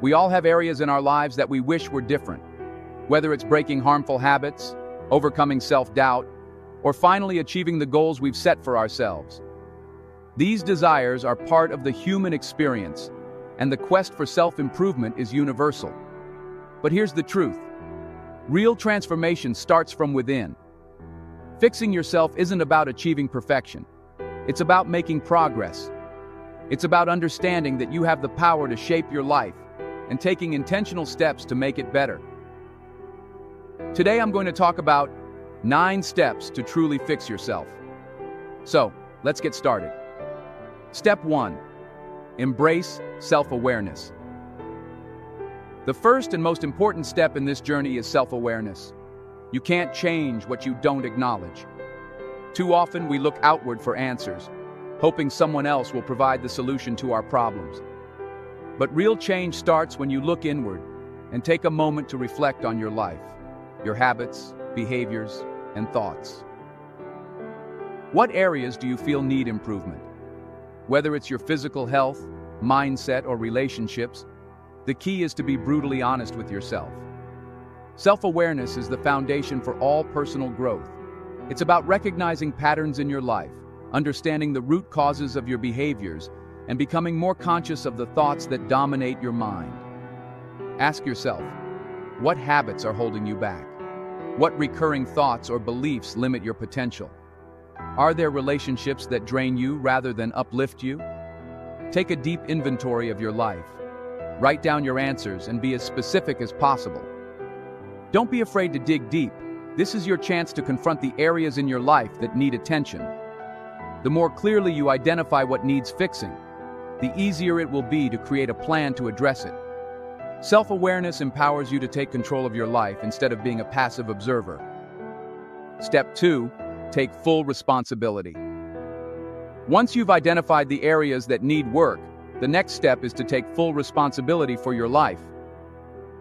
We all have areas in our lives that we wish were different, whether it's breaking harmful habits, overcoming self-doubt, or finally achieving the goals we've set for ourselves. These desires are part of the human experience, and the quest for self-improvement is universal. But here's the truth. Real transformation starts from within. Fixing yourself isn't about achieving perfection. It's about making progress. It's about understanding that you have the power to shape your life and taking intentional steps to make it better. Today I'm going to talk about 9 steps to truly fix yourself. So, let's get started. Step 1. Embrace self-awareness. The first and most important step in this journey is self-awareness. You can't change what you don't acknowledge. Too often we look outward for answers, hoping someone else will provide the solution to our problems. But real change starts when you look inward and take a moment to reflect on your life, your habits, behaviors, and thoughts. What areas do you feel need improvement? Whether it's your physical health, mindset, or relationships, the key is to be brutally honest with yourself. Self-awareness is the foundation for all personal growth. It's about recognizing patterns in your life, understanding the root causes of your behaviors, and becoming more conscious of the thoughts that dominate your mind. Ask yourself, what habits are holding you back? What recurring thoughts or beliefs limit your potential? Are there relationships that drain you rather than uplift you? Take a deep inventory of your life. Write down your answers and be as specific as possible. Don't be afraid to dig deep. This is your chance to confront the areas in your life that need attention. The more clearly you identify what needs fixing, the easier it will be to create a plan to address it. Self-awareness empowers you to take control of your life instead of being a passive observer. Step 2. Take full responsibility. Once you've identified the areas that need work, the next step is to take full responsibility for your life.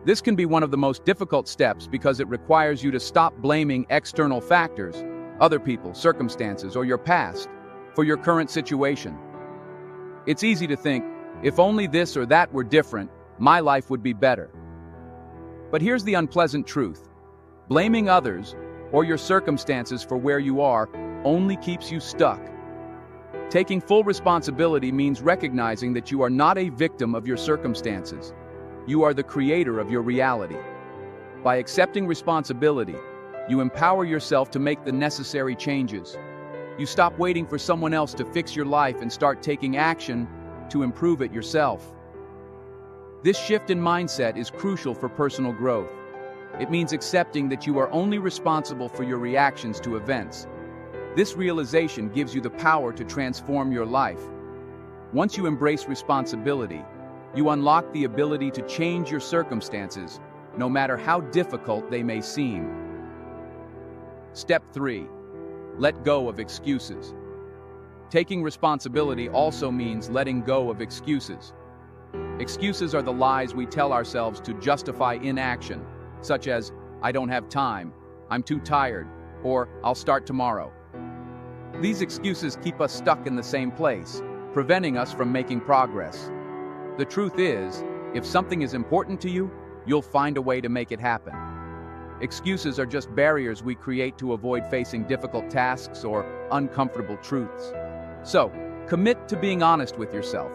This can be one of the most difficult steps because it requires you to stop blaming external factors, other people, circumstances, or your past, for your current situation. It's easy to think, if only this or that were different, my life would be better. But here's the unpleasant truth. Blaming others or your circumstances for where you are only keeps you stuck. Taking full responsibility means recognizing that you are not a victim of your circumstances. You are the creator of your reality. By accepting responsibility, you empower yourself to make the necessary changes. You stop waiting for someone else to fix your life and start taking action to improve it yourself. This shift in mindset is crucial for personal growth. It means accepting that you are only responsible for your reactions to events. This realization gives you the power to transform your life. Once you embrace responsibility, you unlock the ability to change your circumstances, no matter how difficult they may seem. Step 3. Let go of excuses. Taking responsibility also means letting go of excuses. Excuses are the lies we tell ourselves to justify inaction, such as, I don't have time, I'm too tired, or I'll start tomorrow. These excuses keep us stuck in the same place, preventing us from making progress. The truth is, if something is important to you, you'll find a way to make it happen. Excuses are just barriers we create to avoid facing difficult tasks or uncomfortable truths. So, commit to being honest with yourself.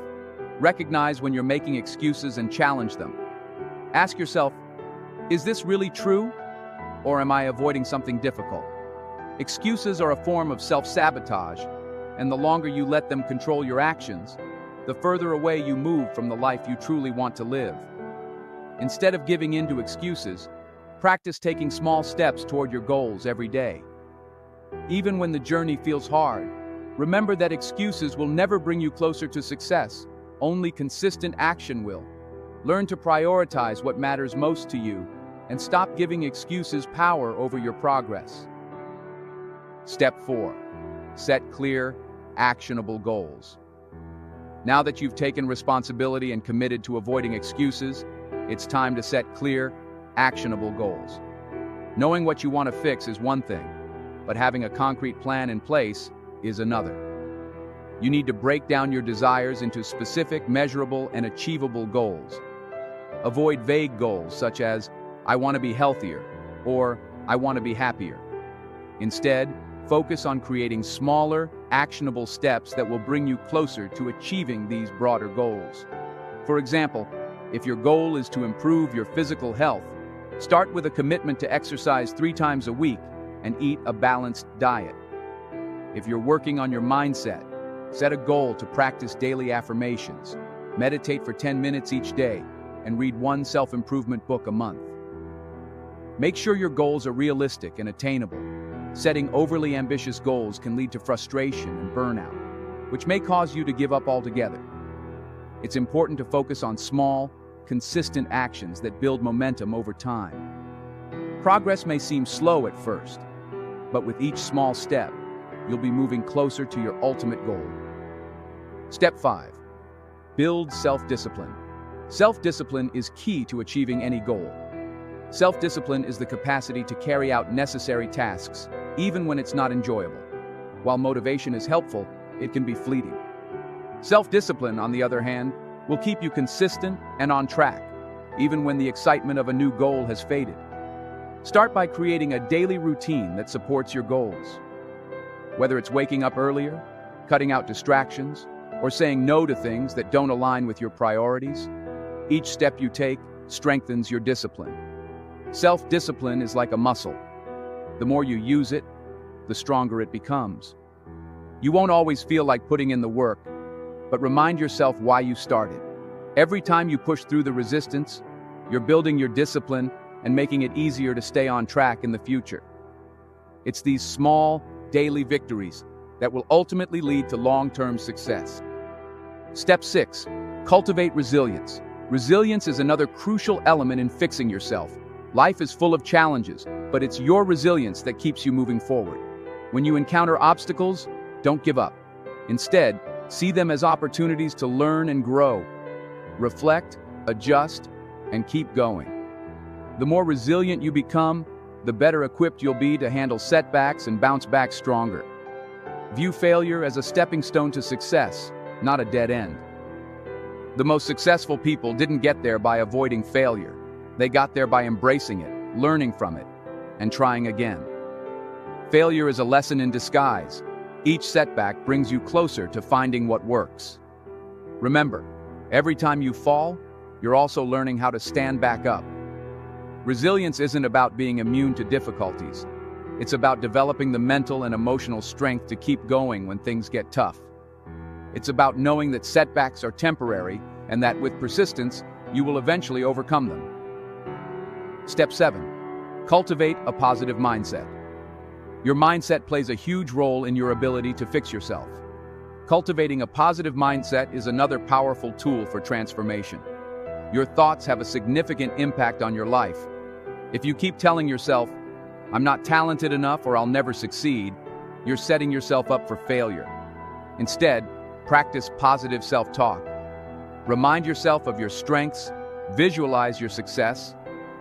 Recognize when you're making excuses and challenge them. Ask yourself, is this really true? Or am I avoiding something difficult? Excuses are a form of self-sabotage, and the longer you let them control your actions, the further away you move from the life you truly want to live. Instead of giving in to excuses, practice taking small steps toward your goals every day. Even when the journey feels hard, remember that excuses will never bring you closer to success. Only consistent action will. Learn to prioritize what matters most to you and stop giving excuses power over your progress. Step 4. Set clear, actionable goals. Now that you've taken responsibility and committed to avoiding excuses, it's time to set clear, actionable goals. Knowing what you want to fix is one thing, but having a concrete plan in place is another. You need to break down your desires into specific, measurable, and achievable goals. Avoid vague goals such as, I want to be healthier, or I want to be happier. Instead, focus on creating smaller, actionable steps that will bring you closer to achieving these broader goals. For example, if your goal is to improve your physical health, start with a commitment to exercise 3 times a week and eat a balanced diet. If you're working on your mindset, set a goal to practice daily affirmations, meditate for 10 minutes each day, and read 1 self-improvement book a month. Make sure your goals are realistic and attainable. Setting overly ambitious goals can lead to frustration and burnout, which may cause you to give up altogether. It's important to focus on small, consistent actions that build momentum over time. Progress may seem slow at first, but with each small step, you'll be moving closer to your ultimate goal. Step 5. Build self-discipline. Self-discipline is key to achieving any goal. Self-discipline is the capacity to carry out necessary tasks, even when it's not enjoyable. While motivation is helpful, it can be fleeting. Self-discipline, on the other hand, will keep you consistent and on track, even when the excitement of a new goal has faded. Start by creating a daily routine that supports your goals. Whether it's waking up earlier, cutting out distractions, or saying no to things that don't align with your priorities, each step you take strengthens your discipline. Self-discipline is like a muscle. The more you use it, the stronger it becomes. You won't always feel like putting in the work, but remind yourself why you started. Every time you push through the resistance, you're building your discipline and making it easier to stay on track in the future. It's these small, daily victories that will ultimately lead to long-term success. Step 6. Cultivate resilience. Resilience is another crucial element in fixing yourself. Life is full of challenges, but it's your resilience that keeps you moving forward. When you encounter obstacles, don't give up. Instead, see them as opportunities to learn and grow. Reflect, adjust, and keep going. The more resilient you become, the better equipped you'll be to handle setbacks and bounce back stronger. View failure as a stepping stone to success, not a dead end. The most successful people didn't get there by avoiding failure. They got there by embracing it, learning from it, and trying again. Failure is a lesson in disguise. Each setback brings you closer to finding what works. Remember, every time you fall, you're also learning how to stand back up. Resilience isn't about being immune to difficulties. It's about developing the mental and emotional strength to keep going when things get tough. It's about knowing that setbacks are temporary and that with persistence, you will eventually overcome them. Step 7. Cultivate a positive mindset. Your mindset plays a huge role in your ability to fix yourself. Cultivating a positive mindset is another powerful tool for transformation. Your thoughts have a significant impact on your life. If you keep telling yourself, I'm not talented enough or I'll never succeed, you're setting yourself up for failure. Instead, practice positive self-talk. Remind yourself of your strengths, visualize your success,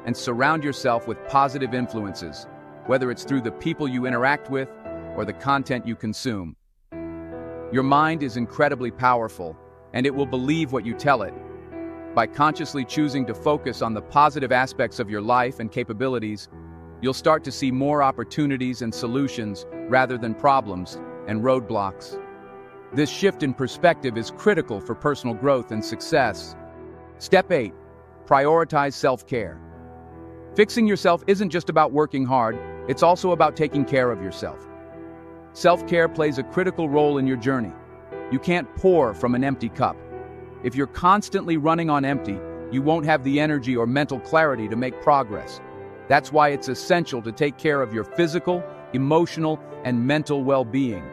and surround yourself with positive influences, whether it's through the people you interact with or the content you consume. Your mind is incredibly powerful, and it will believe what you tell it. By consciously choosing to focus on the positive aspects of your life and capabilities, you'll start to see more opportunities and solutions rather than problems and roadblocks. This shift in perspective is critical for personal growth and success. Step 8. Prioritize self-care. Fixing yourself isn't just about working hard, it's also about taking care of yourself. Self-care plays a critical role in your journey. You can't pour from an empty cup. If you're constantly running on empty, you won't have the energy or mental clarity to make progress. That's why it's essential to take care of your physical, emotional, and mental well-being.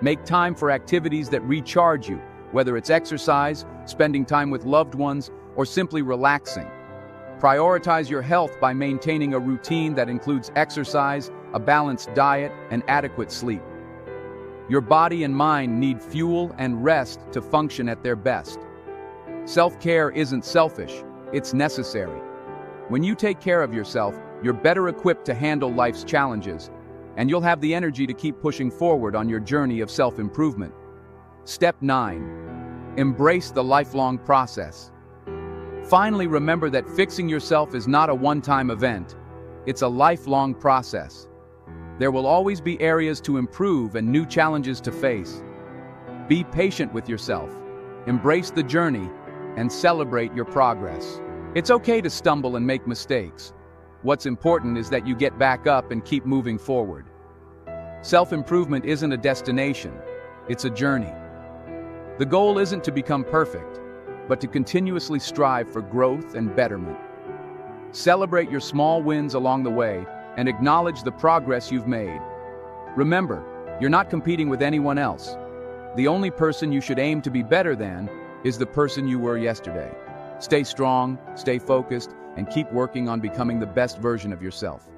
Make time for activities that recharge you, whether it's exercise, spending time with loved ones, or simply relaxing. Prioritize your health by maintaining a routine that includes exercise, a balanced diet, and adequate sleep. Your body and mind need fuel and rest to function at their best. Self-care isn't selfish, it's necessary. When you take care of yourself, you're better equipped to handle life's challenges, and you'll have the energy to keep pushing forward on your journey of self-improvement. Step 9. Embrace the lifelong process. Finally, remember that fixing yourself is not a one-time event. It's a lifelong process. There will always be areas to improve and new challenges to face. Be patient with yourself, embrace the journey, and celebrate your progress. It's okay to stumble and make mistakes. What's important is that you get back up and keep moving forward. Self-improvement isn't a destination, it's a journey. The goal isn't to become perfect, but to continuously strive for growth and betterment. Celebrate your small wins along the way and acknowledge the progress you've made. Remember, you're not competing with anyone else. The only person you should aim to be better than is the person you were yesterday. Stay strong, stay focused, and keep working on becoming the best version of yourself.